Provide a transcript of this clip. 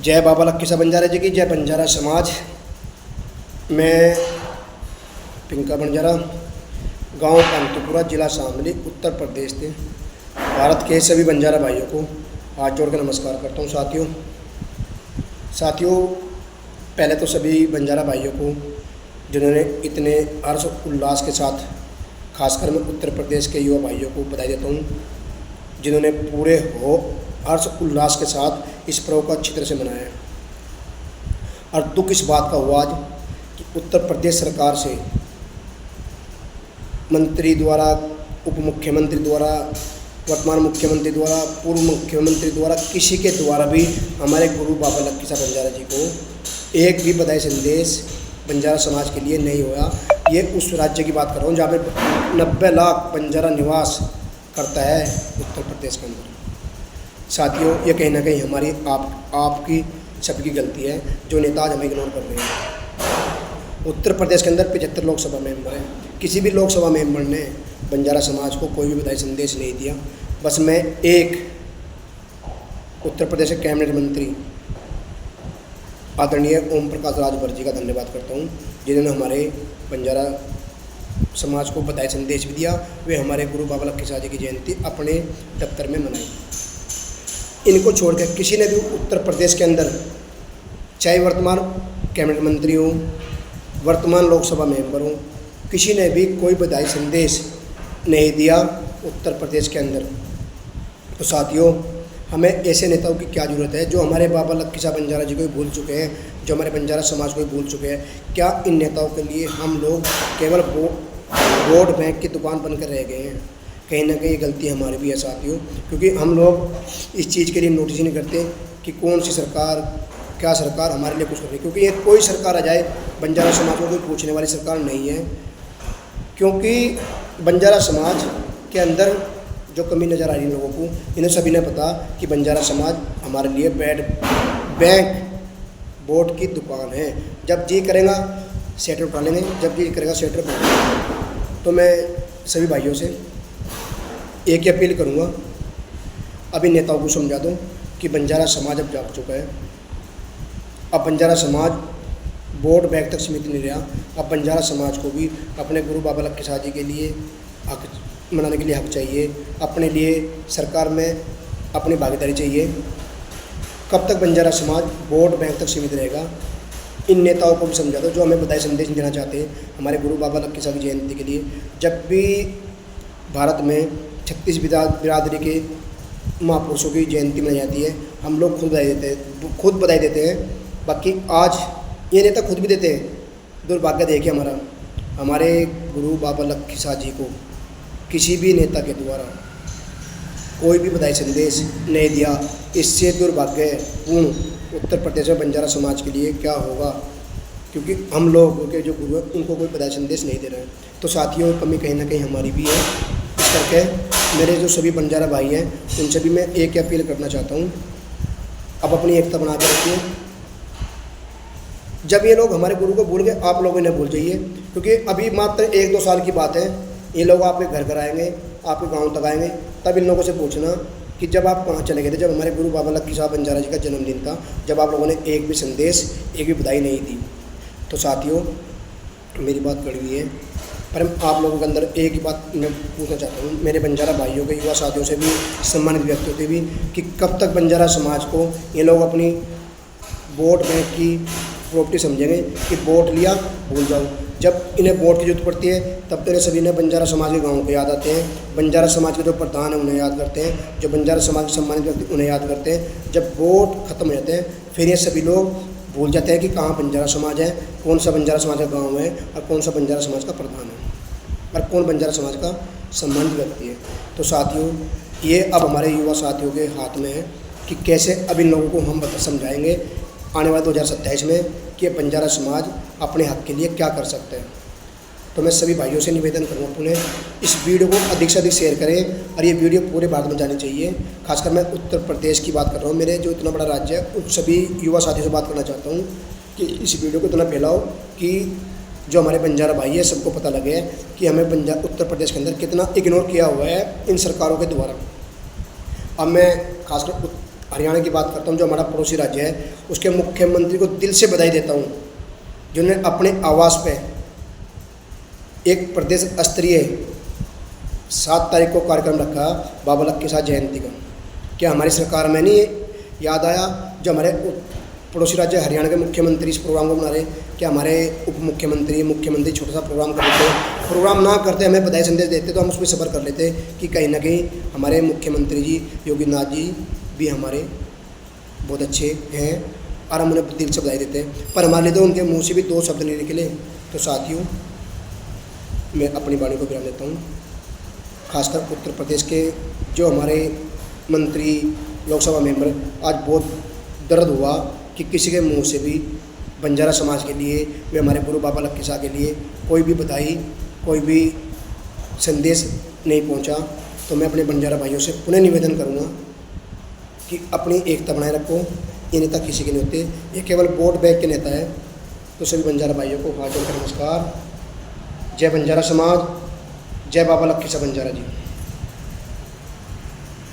जय बाबा लक्की साहब बंजारा जी की जय। बंजारा समाज में पिंका बंजारा, गांव पंतपुरा, जिला शामली, उत्तर प्रदेश थे। भारत के सभी बंजारा भाइयों को हाथ जोड़ कर नमस्कार करता हूं। साथियों, पहले तो सभी बंजारा भाइयों को जिन्होंने इतने हर्ष उल्लास के साथ, खासकर मैं उत्तर प्रदेश के युवा भाइयों को बधाई देता हूँ जिन्होंने पूरे हर्ष उल्लास के साथ इस पर्व को अच्छी तरह से मनाया है। और दुख इस बात का हुआ आज कि उत्तर प्रदेश सरकार से मंत्री द्वारा, उप मुख्यमंत्री द्वारा, वर्तमान मुख्यमंत्री द्वारा, पूर्व मुख्यमंत्री द्वारा, किसी के द्वारा भी हमारे गुरु बाबा लक्की साहब बंजारा जी को एक भी बधाई संदेश बंजारा समाज के लिए नहीं हुआ। ये उस राज्य की बात कर रहा हूँ जहाँ पे 90 लाख बंजारा निवास करता है उत्तर प्रदेश के अंदर। साथियों, ये कहीं ना कहीं हमारी आपकी सबकी गलती है जो नेता आज हमें इग्नोर कर रहे हैं। उत्तर प्रदेश के अंदर 75 लोकसभा मेंबर हैं। किसी भी लोकसभा मेंबर ने बंजारा समाज को कोई भी बधाई संदेश नहीं दिया। बस मैं एक उत्तर प्रदेश के कैबिनेट मंत्री आदरणीय ओम प्रकाश राजभर जी का धन्यवाद करता हूँ जिन्होंने हमारे बंजारा समाज को बधाई संदेश भी दिया। वे हमारे गुरु बाबा लक्की साहब जी की जयंती अपने दफ्तर में मनाई। इनको छोड़कर किसी ने भी उत्तर प्रदेश के अंदर, चाहे वर्तमान कैबिनेट मंत्री हो, वर्तमान लोकसभा मेंबर हो, किसी ने भी कोई बधाई संदेश नहीं दिया उत्तर प्रदेश के अंदर। तो साथियों, हमें ऐसे नेताओं की क्या ज़रूरत है जो हमारे बाबा लक्की साहब बंजारा जी को भी भूल चुके हैं, जो हमारे बंजारा समाज को भी भूल चुके हैं। क्या इन नेताओं के लिए हम लोग केवल वोट बैंक की दुकान बनकर रह गए हैं? कहीं ना कहीं गलती हमारी भी है साथियों, क्योंकि हम लोग इस चीज़ के लिए नोटिस ही नहीं करते कि कौन सी सरकार, क्या सरकार हमारे लिए कुछ कर रही है। क्योंकि ये कोई सरकार आ जाए, बंजारा समाज को कोई पूछने वाली सरकार नहीं है। क्योंकि बंजारा समाज के अंदर जो कमी नज़र आ रही है लोगों को, इन्हें सभी ने पता कि बंजारा समाज हमारे लिए बैंक वोट की दुकान है। जब जी करेगा सेटर उठा लेंगे, जब जी करेगा सेटर उठा लेंगे। तो मैं सभी भाइयों से एक ही अपील करूँगा, अभी नेताओं को समझा दो कि बंजारा समाज अब जाग चुका है। अब बंजारा समाज वोट बैंक तक सीमित नहीं रहा। अब बंजारा समाज को भी अपने गुरु बाबा लक्की साहब जी के लिए हक मनाने के लिए हक चाहिए, अपने लिए सरकार में अपनी भागीदारी चाहिए। कब तक बंजारा समाज वोट बैंक तक सीमित रहेगा? इन नेताओं को भी समझा दो जो हमें बधाई संदेश देना चाहते हैं हमारे गुरु बाबा लक्की साहब की जयंती के लिए। जब भी भारत में 36 बिरादरी के महापुरुषों की जयंती मनाई जाती है, हम लोग खुद बधाई देते हैं। बाकी आज ये नेता खुद भी देते हैं। दुर्भाग्य देखिए हमारे गुरु बाबा लक्की साहब जी को किसी भी नेता के द्वारा कोई भी बधाई संदेश नहीं दिया। इससे दुर्भाग्यपूर्ण उत्तर प्रदेश में बंजारा समाज के लिए क्या होगा, क्योंकि हम लोग के जो गुरु हैं उनको कोई बधाई संदेश नहीं दे रहे हैं। तो साथियों, कमी कहीं ना कहीं हमारी भी है। इस करके मेरे जो सभी बंजारा भाई हैं उनसे भी मैं एक ही अपील करना चाहता हूँ, अब अपनी एकता बना के रखिए। जब ये लोग हमारे गुरु को भूल गए, आप लोग इन्हें भूल जाइए, क्योंकि अभी मात्र 1-2 साल की बात है। ये लोग आपके घर आएंगे, आपके गांव तक आएंगे, तब इन लोगों से पूछना कि जब आप कहाँ चले गए थे, जब हमारे गुरु बाबा लक्की साहब बंजारा जी का जन्मदिन था, जब आप लोगों ने एक भी संदेश, एक भी बधाई नहीं दी। तो साथियों, मेरी बात कड़वी है, पर आप लोगों के अंदर एक ही बात मैं पूछना चाहता हूँ, मेरे बंजारा भाइयों के, युवा साथियों से भी, सम्मानित व्यक्तियों से भी, कि कब तक बंजारा समाज को ये लोग अपनी वोट बैंक की प्रॉपर्टी समझेंगे कि वोट लिया भूल जाओ। जब इन्हें वोट की जरूरत पड़ती है तब तो इन्हें सभी ने बंजारा समाज के गाँव को याद आते हैं, बंजारा समाज के जो प्रधान हैं उन्हें याद करते हैं, जो बंजारा समाज के सम्मानित व्यक्ति उन्हें याद करते हैं। जब वोट खत्म हो जाते हैं फिर ये सभी लोग भूल जाते हैं कि कहाँ बंजारा समाज है, कौन सा बंजारा समाज का गाँव है, और कौन सा बंजारा समाज का प्रधान है, और कौन बंजारा समाज का सम्मानित व्यक्ति है। तो साथियों, ये अब हमारे युवा साथियों के हाथ में है कि कैसे अब इन लोगों को हम समझाएंगे आने वाले 2027 में कि बंजारा समाज अपने हक के लिए क्या कर सकते हैं। तो मैं सभी भाइयों से निवेदन करूँगा, पुनः इस वीडियो को अधिक से अधिक शेयर करें, और ये वीडियो पूरे भारत में जानी चाहिए। खासकर मैं उत्तर प्रदेश की बात कर रहा हूँ, मेरे जो इतना बड़ा राज्य है, उन सभी युवा साथियों से बात करना चाहता हूँ कि इस वीडियो को इतना फैलाओ कि जो हमारे बंजारा भाई है सबको पता लगे कि हमें उत्तर प्रदेश के अंदर कितना इग्नोर किया हुआ है इन सरकारों के द्वारा। अब मैं खासकर हरियाणा की बात करता हूँ, जो हमारा पड़ोसी राज्य है, उसके मुख्यमंत्री को दिल से बधाई देता हूँ, जिन्होंने अपने आवास पे एक प्रदेश स्तरीय 7 तारीख को कार्यक्रम रखा बाबा लक्की साहब जयंती का। क्या हमारी सरकार में नहीं याद आया, जो हमारे पड़ोसी राज्य हरियाणा के मुख्यमंत्री इस प्रोग्राम को बना रहे, क्या हमारे उप मुख्यमंत्री छोटा सा प्रोग्राम कर लेते, प्रोग्राम ना करते हमें बधाई संदेश देते तो हम उसमें सफ़र कर लेते कि कहीं ना कहीं हमारे मुख्यमंत्री जी योगी नाथ जी भी हमारे बहुत अच्छे हैं और हम उन्हें दिल से बधाई देते हैं। पर हमारे लिए तो उनके मुँह से भी 2 शब्द नहीं निकले। तो साथियों, मैं अपनी वाणी को विराम देता हूँ। खासकर उत्तर प्रदेश के जो हमारे मंत्री, लोकसभा मेंबर, आज बहुत दर्द हुआ कि किसी के मुंह से भी बंजारा समाज के लिए, वे हमारे गुरु बाबा लक्की साहब के लिए कोई भी बधाई, कोई भी संदेश नहीं पहुंचा। तो मैं अपने बंजारा भाइयों से पुनः निवेदन करूंगा कि अपनी एकता बनाए रखो। ये नेता किसी के नहीं होते, ये केवल वोट बैंक के नेता है। तो सभी बंजारा भाइयों को हाथ जोड़कर नमस्कार। जय बंजारा समाज, जय बाबा लक्की साहब बंजारा जी।